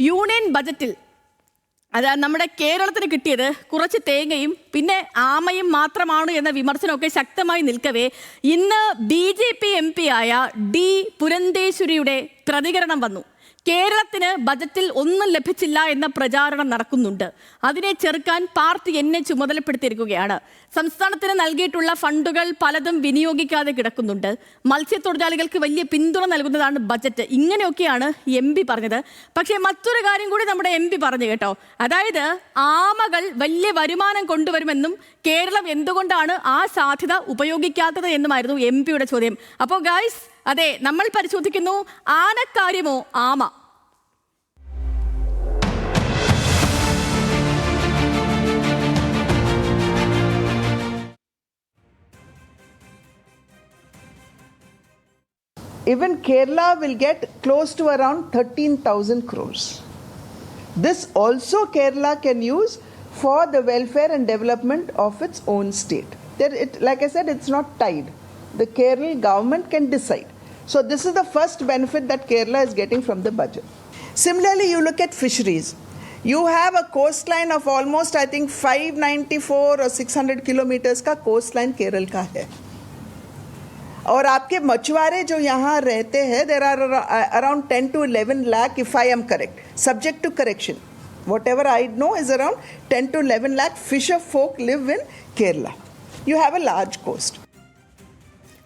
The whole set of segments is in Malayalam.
യൂണിയൻ ബജറ്റിൽ നമ്മുടെ കേരളത്തിന് കിട്ടിയത് കുറച്ച് തേങ്ങയും പിന്നെ ആമയും മാത്രമാണ് എന്ന വിമർശനമൊക്കെ ശക്തമായി നിൽക്കവേ ഇന്ന് BJP MP ആയ D പുരന്തേശ്വരിയുടെ പ്രതികരണം വന്നു. കേരളത്തിന് ബജറ്റിൽ ഒന്നും ലഭിച്ചില്ല എന്ന പ്രചാരണം നടക്കുന്നുണ്ട്. അതിനെ ചെറുക്കാൻ പാർട്ടി എന്നെ ചുമതലപ്പെടുത്തിയിരിക്കുകയാണ്. സംസ്ഥാനത്തിന് നൽകിയിട്ടുള്ള ഫണ്ടുകൾ പലതും വിനിയോഗിക്കാതെ കിടക്കുന്നുണ്ട്. മത്സ്യത്തൊഴിലാളികൾക്ക് വലിയ പിന്തുണ നൽകുന്നതാണ് ബജറ്റ്. ഇങ്ങനെയൊക്കെയാണ് MP പറഞ്ഞത്. പക്ഷേ മറ്റൊരു കാര്യം കൂടി നമ്മുടെ MP പറഞ്ഞു കേട്ടോ. അതായത് ആമകൾ വലിയ വരുമാനം കൊണ്ടുവരുമെന്നും കേരളം എന്തുകൊണ്ടാണ് ആ സാധ്യത ഉപയോഗിക്കാത്തത് എന്നുമായിരുന്നു MP യുടെ ചോദ്യം. അപ്പോൾ ഗൈസ്, അതെ, നമ്മൾ പരിശോധിക്കുന്നു ആനക്കാര്യമോ ആമ. Even Kerala will get close to around 13,000 crores. This also Kerala can use for the welfare and development of its own state. Like I said, it's not tied. The Kerala government can decide. So this is the first benefit that Kerala is getting from the budget. Similarly, you look at fisheries. You have a coastline of almost, I think, 594 or 600 kilometers का coastline केरल का है. और आपके मछुआरे जो यहाँ रहते हैं, there are around 10 to 11 lakh, if I am correct, subject to correction. Whatever I know is around 10 to 11 lakh fisher folk live in Kerala. You have a large coast.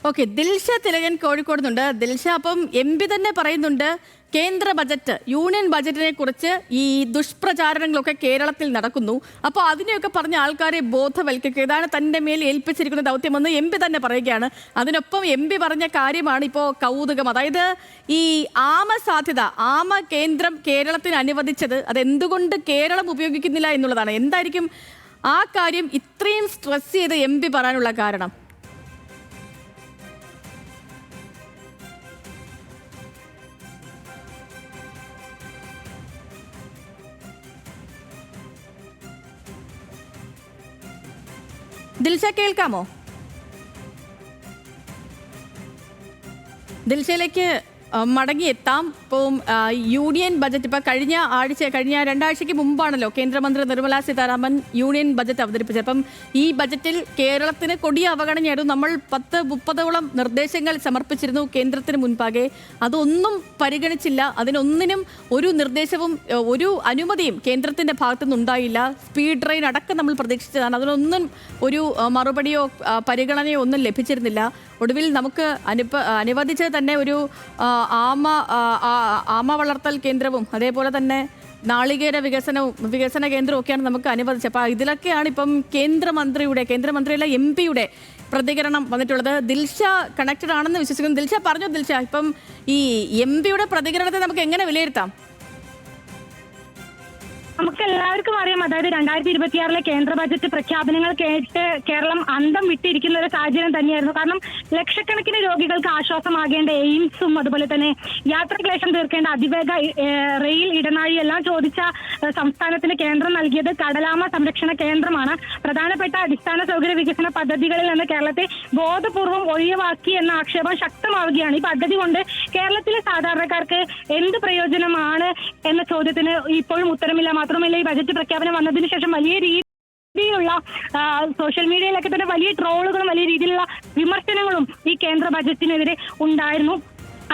Okay, Dilsha Thilakan കോഴിക്കോടുന്നുണ്ട്. ദിൽഷ, അപ്പം MP തന്നെ പറയുന്നുണ്ട് കേന്ദ്ര ബജറ്റ്, യൂണിയൻ ബജറ്റിനെ കുറിച്ച് ഈ ദുഷ്പ്രചാരണങ്ങളൊക്കെ കേരളത്തിൽ നടക്കുന്നു. അപ്പോൾ അതിനെയൊക്കെ പറഞ്ഞ ആൾക്കാരെ ബോധവൽക്കരിക്കുക, ഇതാണ് തൻ്റെ മേൽ ഏൽപ്പിച്ചിരിക്കുന്ന ദൗത്യമെന്ന് MP തന്നെ പറയുകയാണ്. അതിനൊപ്പം MP പറഞ്ഞ കാര്യമാണ് ഇപ്പോൾ കൗതുകം. അതായത് ഈ ആമ സാധ്യത, ആമ കേന്ദ്രം കേരളത്തിന് അനുവദിച്ചത് അതെന്തുകൊണ്ട് കേരളം ഉപയോഗിക്കുന്നില്ല എന്നുള്ളതാണ്. എന്തായിരിക്കും ആ കാര്യം ഇത്രയും സ്ട്രെസ് ചെയ്ത് MP പറയാനുള്ള കാരണം? ദിൽഷ, കേൾക്കാമോ? ദിൽഷയിലേക്ക് മടങ്ങിയെത്താം. ഇപ്പം യൂണിയൻ ബജറ്റ് ഇപ്പോൾ കഴിഞ്ഞ 2 ആഴ്ചയ്ക്ക് മുമ്പാണല്ലോ കേന്ദ്രമന്ത്രി നിർമ്മലാ സീതാരാമൻ യൂണിയൻ ബജറ്റ് അവതരിപ്പിച്ചത്. അപ്പം ഈ ബജറ്റിൽ കേരളത്തിന് കൊടിയ അവഗണനയായിരുന്നു. നമ്മൾ 10-30ഓളം നിർദ്ദേശങ്ങൾ സമർപ്പിച്ചിരുന്നു കേന്ദ്രത്തിന് മുൻപാകെ. അതൊന്നും പരിഗണിച്ചില്ല. അതിനൊന്നിനും ഒരു നിർദ്ദേശവും ഒരു അനുമതിയും കേന്ദ്രത്തിൻ്റെ ഭാഗത്തുനിന്ന് ഉണ്ടായില്ല. സ്പീഡ് ട്രെയിൻ അടക്കം നമ്മൾ പ്രതീക്ഷിച്ചതാണ്. അതിനൊന്നും ഒരു മറുപടിയോ പരിഗണനയോ ഒന്നും ലഭിച്ചിരുന്നില്ല. ഒടുവിൽ നമുക്ക് അനുവദിച്ചത് തന്നെ ഒരു ആമ വളർത്തൽ കേന്ദ്രവും അതേപോലെ തന്നെ നാളികേര വികസന കേന്ദ്രവും ഒക്കെയാണ് നമുക്ക് അനുവദിച്ചത്. അപ്പോൾ ഇതിലൊക്കെയാണ് ഇപ്പം കേന്ദ്രമന്ത്രിയല്ല MP-യുടെ പ്രതികരണം വന്നിട്ടുള്ളത്. ദിൽഷ കണക്റ്റഡ് ആണെന്ന് വിശ്വസിക്കുന്നു. ദിൽഷ പറഞ്ഞു. ദിൽഷ, ഇപ്പം ഈ MP-യുടെ പ്രതികരണത്തെ നമുക്ക് എങ്ങനെ വിലയിരുത്താം? നമുക്ക് എല്ലാവർക്കും അറിയാം, അതായത് 2026 കേന്ദ്ര ബജറ്റ് പ്രഖ്യാപനങ്ങൾ കേട്ട് കേരളം അന്തം വിട്ടിരിക്കുന്ന ഒരു സാഹചര്യം തന്നെയായിരുന്നു. കാരണം ലക്ഷക്കണക്കിന് രോഗികൾക്ക് ആശ്വാസമാകേണ്ട എയിംസും അതുപോലെ തന്നെ യാത്രാക്ലേശം തീർക്കേണ്ട അതിവേഗ റെയിൽ ഇടനാഴി എല്ലാം ചോദിച്ച സംസ്ഥാനത്തിന് കേന്ദ്രം നൽകിയത് കടലാമ സംരക്ഷണ കേന്ദ്രമാണ്. പ്രധാനപ്പെട്ട അടിസ്ഥാന സൗകര്യ വികസന പദ്ധതികളിൽ നിന്ന് കേരളത്തെ ബോധപൂർവം ഒഴിവാക്കി എന്ന ആക്ഷേപം ശക്തമാവുകയാണ്. ഈ പദ്ധതി കൊണ്ട് കേരളത്തിലെ സാധാരണക്കാർക്ക് എന്ത് പ്രയോജനമാണ് എന്ന ചോദ്യത്തിന് ഇപ്പോഴും ഉത്തരമില്ല. മാത്രമല്ല, ഈ ബജറ്റ് പ്രഖ്യാപനം വന്നതിന് ശേഷം വലിയ രീതിയിലുള്ള സോഷ്യൽ മീഡിയയിലൊക്കെ തന്നെ വലിയ ട്രോളുകളും വലിയ രീതിയിലുള്ള വിമർശനങ്ങളും ഈ കേന്ദ്ര ബജറ്റിനെതിരെ ഉണ്ടായിരുന്നു.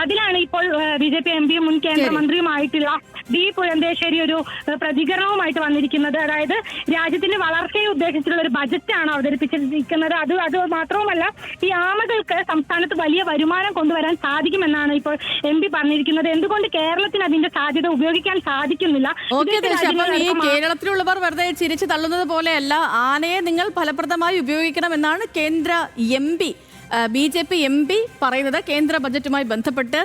അതിലാണ് ഇപ്പോൾ BJP MP മുൻ കേന്ദ്രമന്ത്രിയുമായിട്ടുള്ള D പുരന്തേശ്വരി ഒരു പ്രതികരണവുമായിട്ട് വന്നിരിക്കുന്നത്. അതായത് രാജ്യത്തിന്റെ വളർച്ചയെ ഉദ്ദേശിച്ചുള്ള ഒരു ബജറ്റാണ് അവതരിപ്പിച്ചിരിക്കുന്നത്. അത് മാത്രവുമല്ല, ഈ ആമകൾക്ക് സംസ്ഥാനത്ത് വലിയ വരുമാനം കൊണ്ടുവരാൻ സാധിക്കുമെന്നാണ് ഇപ്പോൾ MP പറഞ്ഞിരിക്കുന്നത്. എന്തുകൊണ്ട് കേരളത്തിന് അതിന്റെ സാധ്യത ഉപയോഗിക്കാൻ സാധിക്കുന്നില്ല? ഈ കേരളത്തിലുള്ളവർ വെറുതെ ചിരിച്ചു തള്ളുന്നത് പോലെയല്ല, ആനയെ നിങ്ങൾ ഫലപ്രദമായി ഉപയോഗിക്കണമെന്നാണ് കേന്ദ്ര BJP MP പറയുന്നത് കേന്ദ്ര ബജറ്റുമായി ബന്ധപ്പെട്ട്.